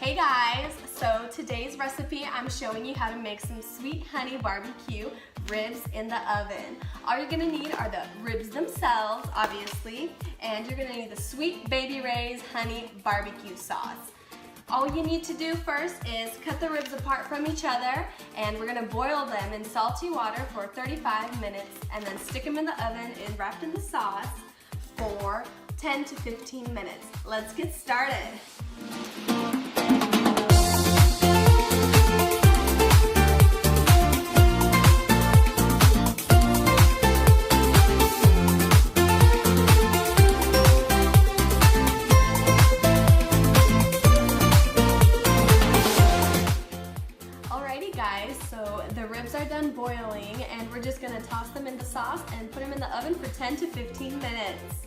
Hey guys, so today's recipe I'm showing you how to make some sweet honey barbecue ribs in the oven. All you're gonna need are the ribs themselves, obviously, and you're gonna need the Sweet Baby Ray's honey barbecue sauce. All you need to do first is cut the ribs apart from each other, and we're gonna boil them in salty water for 35 minutes and then stick them in the oven and wrapped in the sauce for 10 to 15 minutes. Let's get started. Alrighty guys, so the ribs are done boiling and we're just gonna toss them in the sauce and put them in the oven for 10 to 15 minutes.